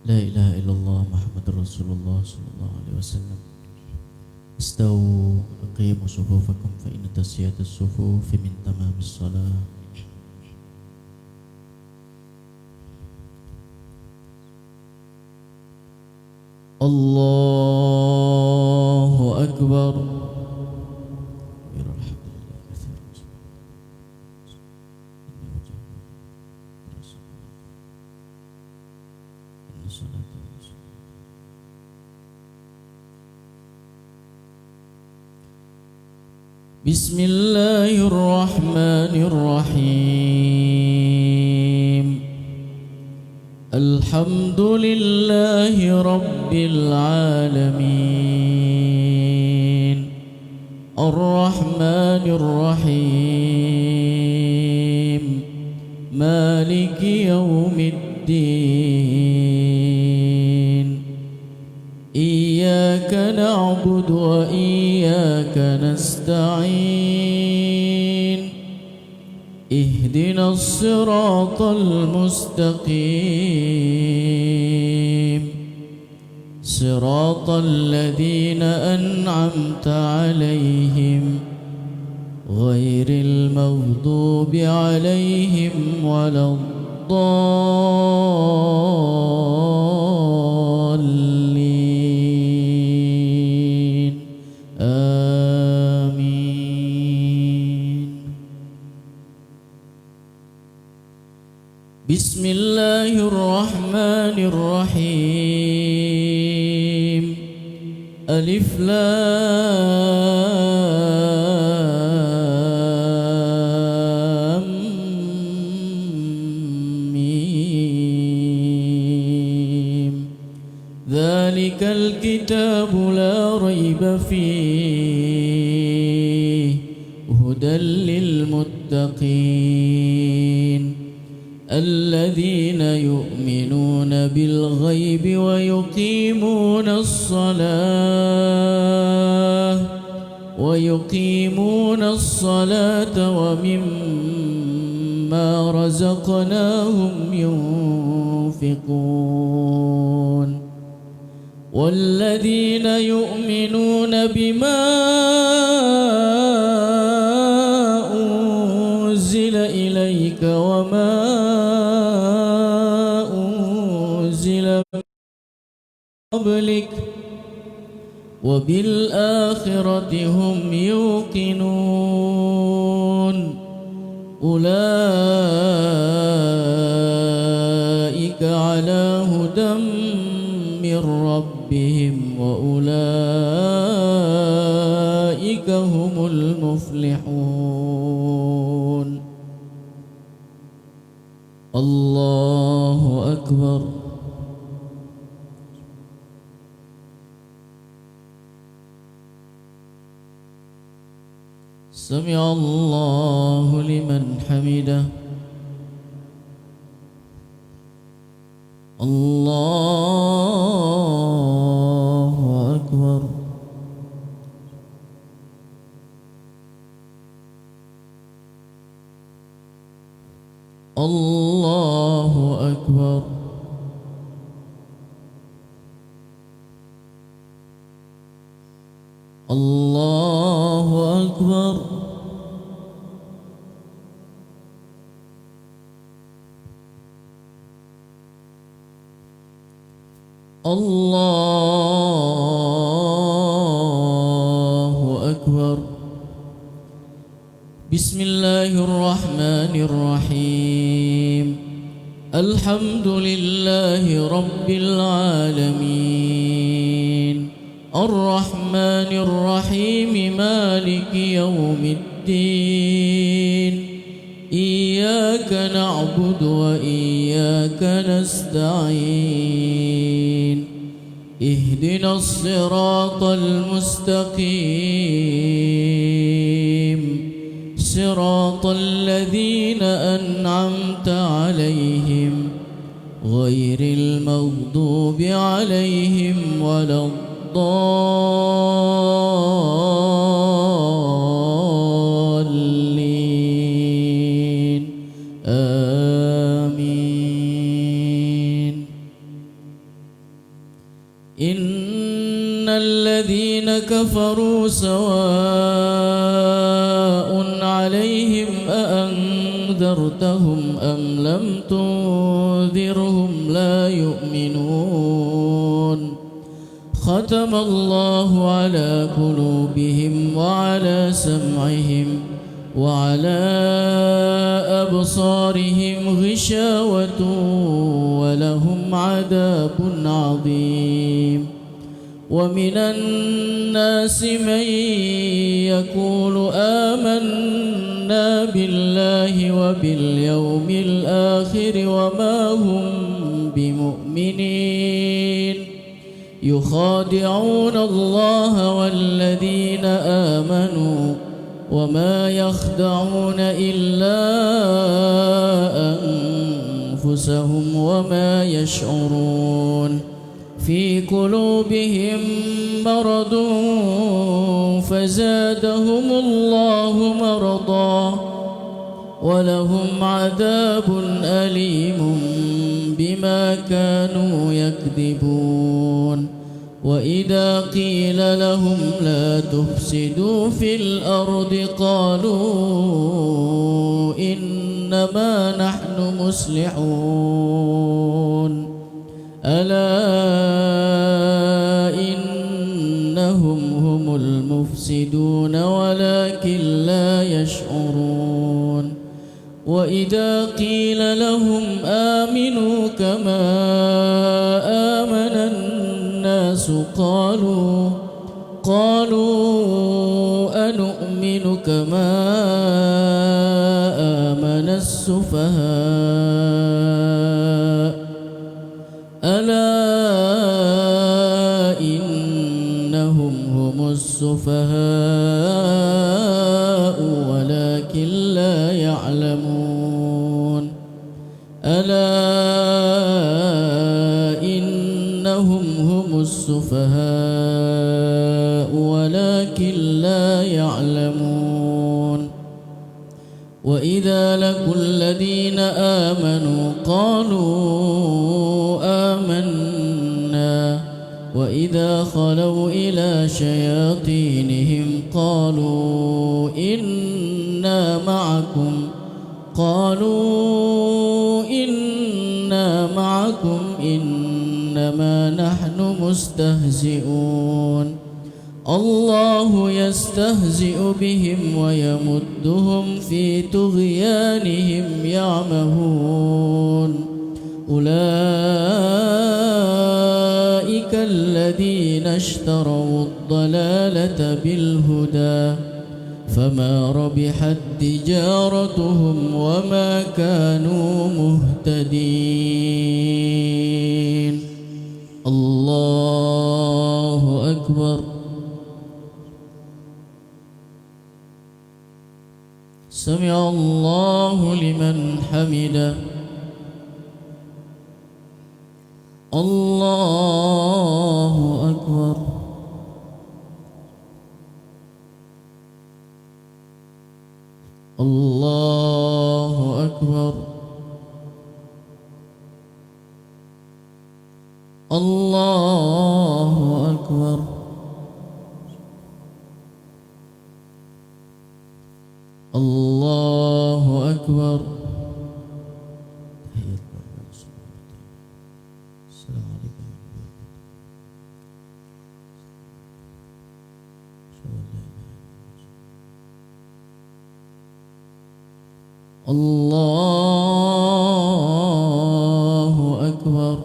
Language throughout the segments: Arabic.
لا إله إلا الله محمد رسول الله صلى الله عليه وسلم. استووا أقيموا صفوفكم فإن تسوية الصفوف من تمام الصلاة. الله أكبر. بسم الله الرحمن الرحيم. الحمد لله رب العالمين الرحمن الرحيم مالك يوم الدين. إياك نعبد وإياك نستعين. اهدنا الصراط المستقيم صراط الذين أنعمت عليهم غير المغضوب عليهم ولا الضالين. آمين. بسم الله الرحمن الرحيم. ألف لام ميم. ذلك الكتاب لا ريب فيه هدى للمتقين الذين يؤمنون بالغيب ويقيمون الصلاة ومما رزقناهم ينفقون. والذين يؤمنون بما أنزل إليك وما أنزل من قبلك وبالآخرة هم يوقنون. أولئك على هدى من ربهم وأولئك هم المفلحون. الله أكبر. سمع الله لمن حمده. الله أكبر. الله أكبر. الله أكبر. الله أكبر. بسم الله الرحمن الرحيم. الحمد لله رب العالمين الرحمن الرحيم مالك يوم الدين. إياك نعبد وإياك نستعين. اهدنا الصراط المستقيم صراط الذين أنعمت عليهم غير المغضوب عليهم ولا الضالين. آمين. كفروا سواء عليهم أأنذرتهم أم لم تنذرهم لا يؤمنون ختم الله على قلوبهم وعلى سمعهم وعلى أبصارهم غشاوة ولهم عذاب عظيم ومن الناس من يقول آمنا بالله وباليوم الآخر وما هم بمؤمنين يخادعون الله والذين آمنوا وما يخدعون إلا أنفسهم وما يشعرون في قلوبهم مرض فزادهم الله مرضا ولهم عذاب أليم بما كانوا يكذبون وإذا قيل لهم لا تفسدوا في الأرض قالوا إنما نحن مصلحون ألا إنهم هم المفسدون ولكن لا يشعرون وإذا قيل لهم آمنوا كما آمن الناس قالوا أنؤمن كما آمن السفهاء ألا إنهم هم السفهاء ولكن لا يعلمون ألا إنهم هم السفهاء ولكن لا يعلمون وإذا لقوا الذين آمنوا قالوا آمنا وإذا خلوا إلى شياطينهم قالوا إنا معكم إنما نحن مستهزئون الله يستهزئ بهم ويمدهم في طغيانهم يعمهون أولئك الذين اشتروا الضلالة بالهدى فما ربحت تجارتهم وما كانوا مهتدين الله أكبر سمع الله لمن حمده الله أكبر الله أكبر الله أكبر الله أكبر السلام عليكم الله أكبر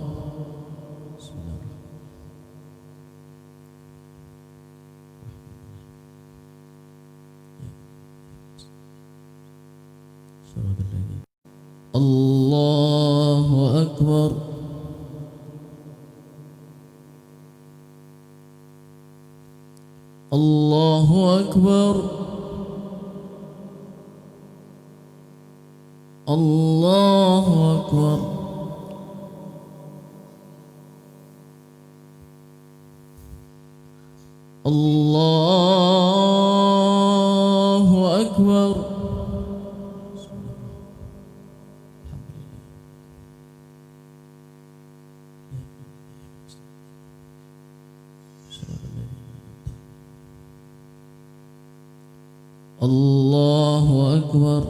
الله أكبر الله أكبر الله أكبر الله أكبر أكبر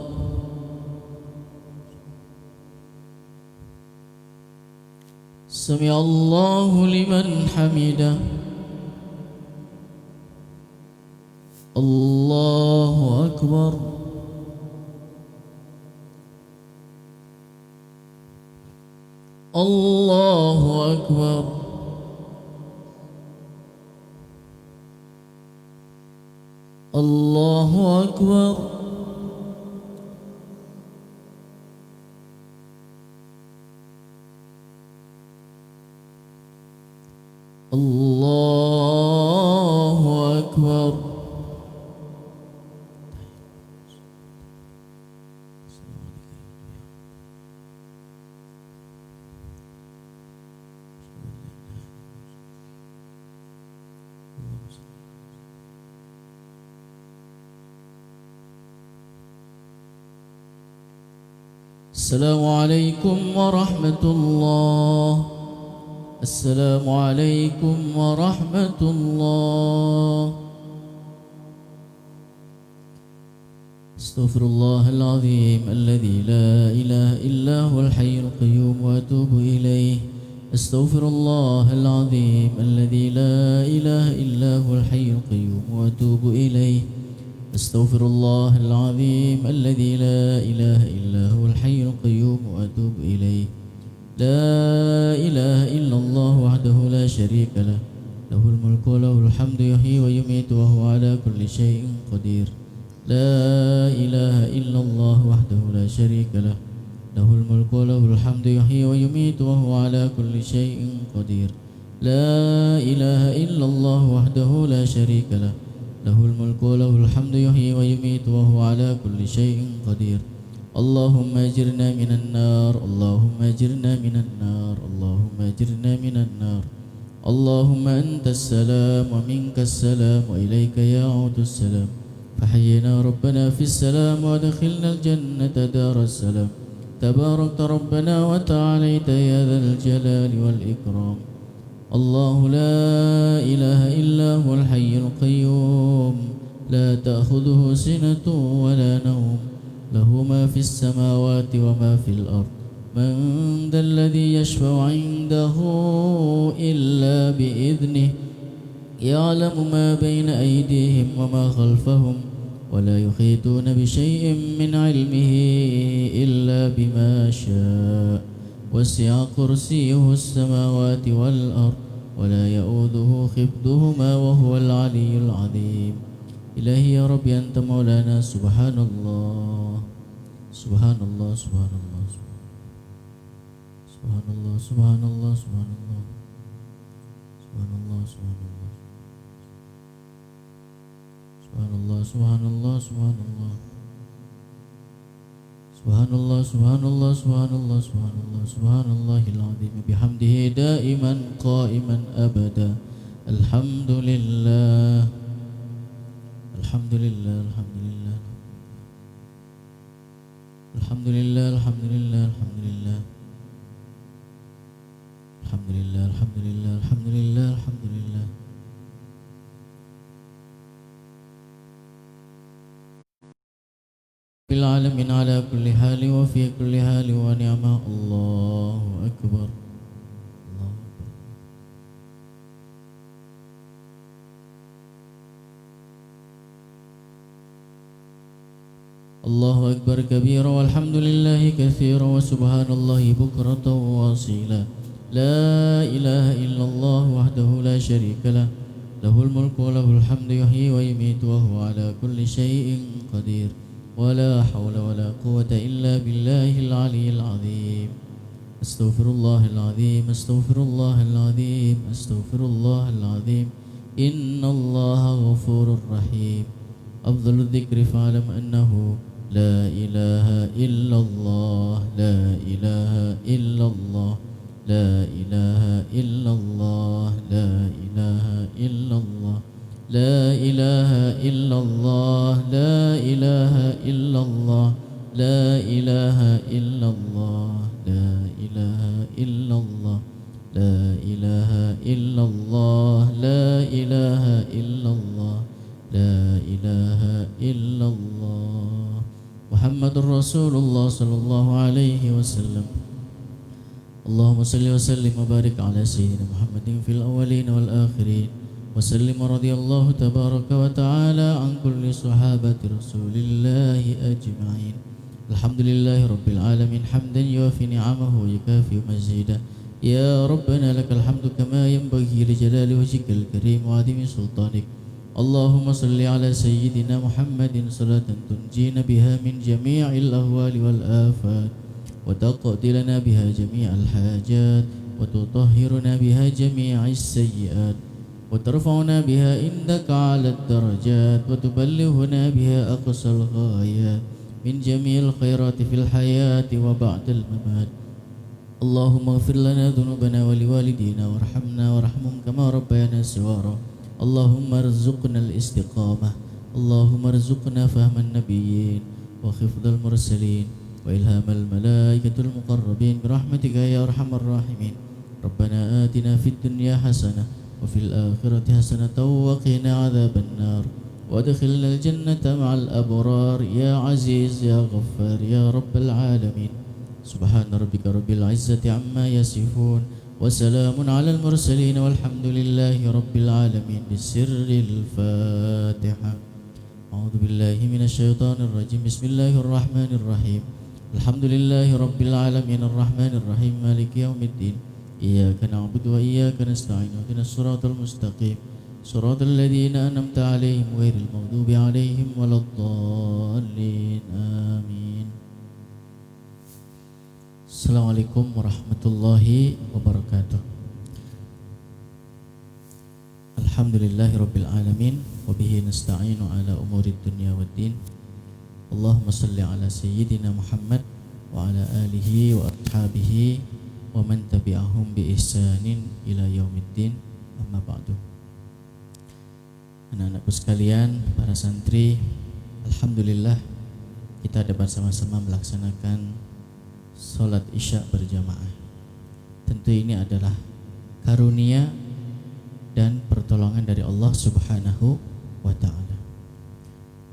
سمع الله لمن حمده الله أكبر الله أكبر الله أكبر الله أكبر السلام عليكم ورحمة الله السلام عليكم ورحمة الله استغفر الله العظيم الذي لا إله إلا هو الحي القيوم وأتوب إليه استغفر الله العظيم الذي لا إله إلا هو الحي القيوم وأتوب إليه استغفر الله العظيم الذي لا إله إلا هو الحي القيوم وأتوب إليه لا إله إلا الله وحده لا شريك له له الملك وله الحمد يحيي ويميت وهو على كل شيء قدير لا إله إلا الله وحده لا شريك له له الملك وله الحمد يحيي ويميت وهو على كل شيء قدير لا إله إلا الله وحده لا شريك له له الملك وله الحمد يحيي ويميت وهو على كل شيء قدير اللهم أجرنا من النار اللهم أجرنا من النار اللهم أجرنا من النار اللهم أنت السلام ومنك السلام وإليك يعود السلام فحينا ربنا في السلام وادخلنا الجنة دار السلام تباركت ربنا وتعاليت يا ذا الجلال والإكرام الله لا إله إلا هو الحي القيوم لا تأخذه سنة ولا نوم له ما في السماوات وما في الأرض من ذا الذي يشفع عنده إلا بإذنه يعلم ما بين أيديهم وما خلفهم ولا يحيطون بشيء من علمه إلا بما شاء وسع كرسيه السماوات والأرض ولا يؤوده حفظهما وهو العلي العظيم إلهي يا رب أنت مولانا سبحان الله سبحان الله سبحان الله سبحان الله سبحان الله سبحان الله سبحان الله سبحان الله سبحان الله سبحان الله سبحان الله سبحان الله سبحان الله سبحان الله سبحان الله العظيم بحمده دائما قائما أبدا الحمد لله الحمد لله الحمد لله الحمد لله الحمد لله الحمد لله الحمد لله الحمد لله الحمد لله الحمد لله بالعالمين على كل حال وفي كل حال ونعم الله أكبر الله أكبر الله أكبر كبيرا والحمد لله كثيرا وسبحان الله بكرة وأصيلا لا إله إلا الله وحده لا شريك له له الملك وله الحمد يحيي ويميت وهو على كل شيء قدير ولا حول ولا قوة إلا بالله العلي العظيم أستغفر الله العظيم أستغفر الله العظيم أستغفر الله العظيم إن الله غفور رحيم أفضل الذكر فاعلم أنه لا إله إلا الله لا إله إلا الله لا إله إلا الله لا إله إلا الله لا إله إلا الله لا إله إلا الله لا إله إلا الله لا إله إلا الله لا إله إلا الله لا إله إلا الله لا إله إلا الله عليه وسلم. اللهم صل وسلم وبارك على سيدنا محمد في الأولين والآخرين وسلم. رضي الله تبارك وتعالى عن كل صحابة رسول الله أجمعين. الحمد لله رب العالمين حمدا يوافي نعمه ويكافئ مزيدا. يا ربنا لك الحمد كما ينبغي لجلال وجهك الكريم وعظيم سلطانك. اللهم صل على سيدنا محمد صلاة تنجينا بها من جميع الأهوال والآفات وتقضي لنا بها جميع الحاجات وتطهرنا بها جميع السيئات وترفعنا بها عندك على الدرجات وتبلغنا بها أقصى الغايات من جميع الخيرات في الحياة وبعد الممات. اللهم اغفر لنا ذنوبنا ولوالدينا وارحمنا وارحمهم كما ربيانا صغارا. اللهم ارزقنا الاستقامة. اللهم ارزقنا فهم النبيين وحفظ المرسلين وإلهام الملائكة المقربين برحمتك يا أرحم الراحمين. ربنا آتنا في الدنيا حسنة وفي الآخرة حسنة وقنا عذاب النار وادخلنا الجنة مع الأبرار يا عزيز يا غفار يا رب العالمين. سبحان ربك رب العزة عما يصفون وسلام على المرسلين والحمد لله رب العالمين. بسر الفاتحة. أعوذ بالله من الشيطان الرجيم. بسم الله الرحمن الرحيم. الحمد لله رب العالمين الرحمن الرحيم مالك يوم الدين. إياك نعبد وإياك نستعين اهدنا الصراط المستقيم صراط الذين أنعمت عليهم غير المغضوب عليهم ولا الضالين آمين. Assalamualaikum warahmatullahi wabarakatuh. Alhamdulillahi rabbil alamin wa bihi nasta'inu ala umurid dunya waddin. Allahumma salli ala sayyidina Muhammad wa ala alihi wa ashabihi wa man tabi'ahum bi ihsanin ila yaumiddin. Amma ba'du. Anak-anakku sekalian, para santri, alhamdulillah kita dapat sama-sama melaksanakan sholat isya berjamaah. Tentu ini adalah karunia dan pertolongan dari Allah Subhanahu wa ta'ala.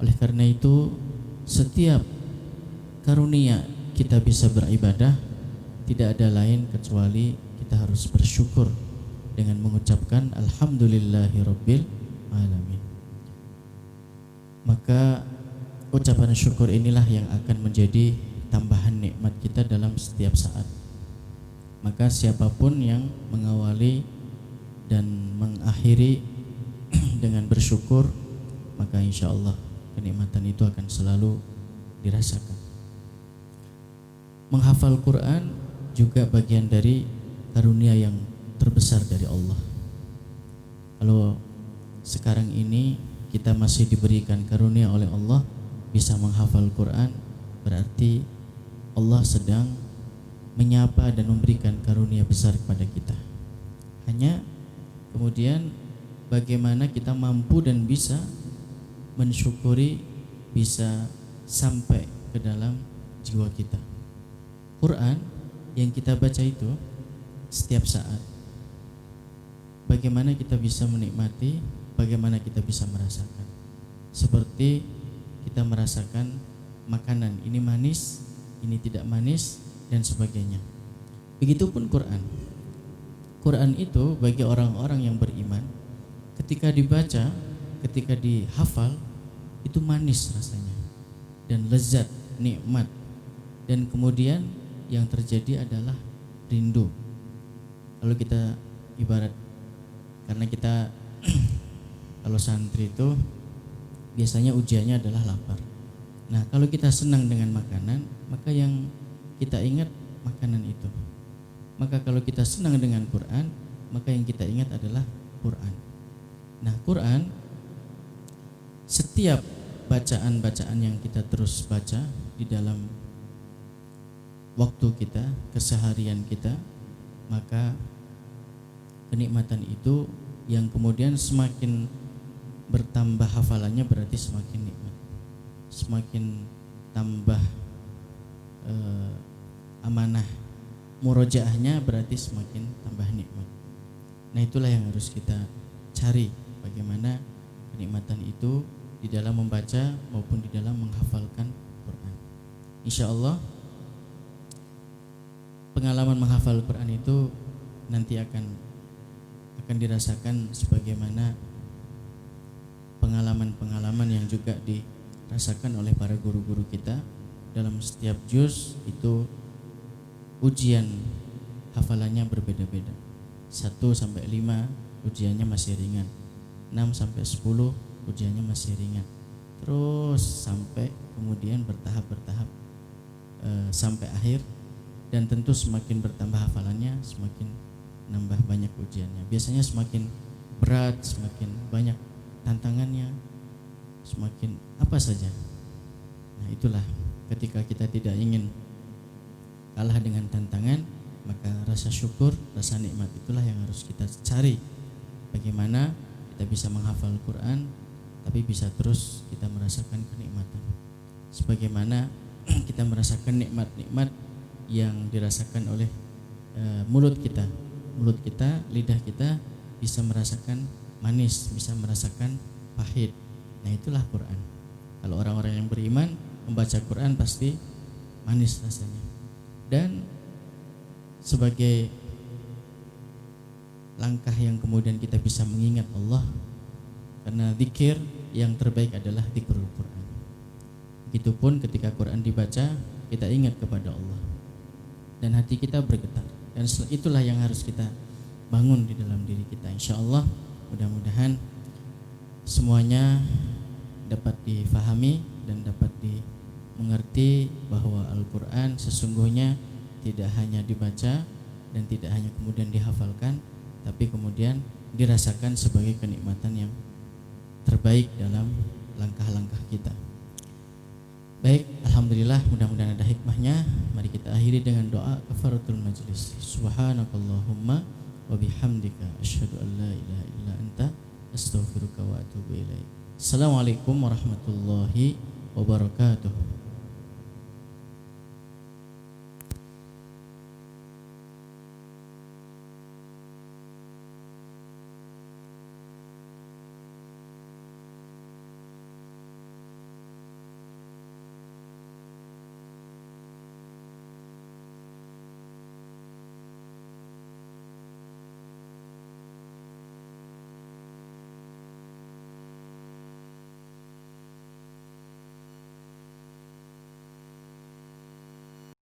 Oleh karena itu, setiap karunia kita bisa beribadah, tidak ada lain kecuali kita harus bersyukur dengan mengucapkan alhamdulillahi rabbil alamin. Maka ucapan syukur inilah yang akan menjadi tambahan nikmat kita dalam setiap saat. Maka siapapun yang mengawali dan mengakhiri dengan bersyukur, maka insya Allah kenikmatan itu akan selalu dirasakan. Menghafal Quran juga bagian dari karunia yang terbesar dari Allah. Kalau sekarang ini kita masih diberikan karunia oleh Allah bisa menghafal Quran, berarti Allah sedang menyapa dan memberikan karunia besar kepada kita. Hanya kemudian bagaimana kita mampu dan bisa mensyukuri, bisa sampai ke dalam jiwa kita. Quran yang kita baca itu setiap saat, bagaimana kita bisa menikmati, bagaimana kita bisa merasakan. Seperti kita merasakan makanan, ini manis, ini tidak manis, dan sebagainya. Begitupun Quran. Quran itu bagi orang-orang yang beriman, ketika dibaca, ketika dihafal, itu manis rasanya dan lezat, nikmat. Dan kemudian yang terjadi adalah rindu. Kalau kita ibarat, karena kita kalau santri itu biasanya ujiannya adalah lapar. Nah, kalau kita senang dengan makanan, maka yang kita ingat makanan itu. Maka kalau kita senang dengan Quran, maka yang kita ingat adalah Quran. Nah, Quran, setiap bacaan-bacaan yang kita terus baca di dalam waktu kita, keseharian kita, maka kenikmatan itu yang kemudian semakin bertambah hafalannya berarti semakin nikmat. Semakin tambah amanah murojaahnya berarti semakin tambah nikmat. Nah, itulah yang harus kita cari, bagaimana kenikmatan itu di dalam membaca maupun di dalam menghafalkan Quran. Insya Allah pengalaman menghafal Quran itu nanti akan dirasakan sebagaimana pengalaman-pengalaman yang juga dirasakan oleh para guru-guru kita. Dalam setiap juz itu ujian hafalannya berbeda-beda. 1 sampai 5 ujiannya masih ringan. 6 sampai 10 ujiannya masih ringan. Terus sampai kemudian bertahap sampai akhir, dan tentu semakin bertambah hafalannya semakin nambah banyak ujiannya. Biasanya semakin berat, semakin banyak tantangannya, semakin apa saja. Nah, itulah ketika kita tidak ingin kalah dengan tantangan, maka rasa syukur, rasa nikmat itulah yang harus kita cari. Bagaimana kita bisa menghafal Quran tapi bisa terus kita merasakan kenikmatan. Sebagaimana kita merasakan nikmat-nikmat yang dirasakan oleh mulut kita, lidah kita bisa merasakan manis, bisa merasakan pahit. Nah, itulah Quran. Kalau orang-orang yang beriman membaca Quran pasti manis rasanya. Dan sebagai langkah yang kemudian kita bisa mengingat Allah, karena zikir yang terbaik adalah zikrul Quran. Begitupun ketika Quran dibaca, kita ingat kepada Allah dan hati kita bergetar. Dan itulah yang harus kita bangun di dalam diri kita. Insya Allah mudah-mudahan semuanya dapat difahami dan dapat dimengerti bahwa Al-Quran sesungguhnya tidak hanya dibaca dan tidak hanya kemudian dihafalkan, tapi kemudian dirasakan sebagai kenikmatan yang terbaik dalam langkah-langkah kita. Baik, alhamdulillah, mudah-mudahan ada hikmahnya. Mari kita akhiri dengan doa kafaratul majlis. Subhanakallahumma wa bihamdika asyhadu an la ilaha illa anta astaghfiruka wa atubu ilaik. Assalamualaikum warahmatullahi wabarakatuh.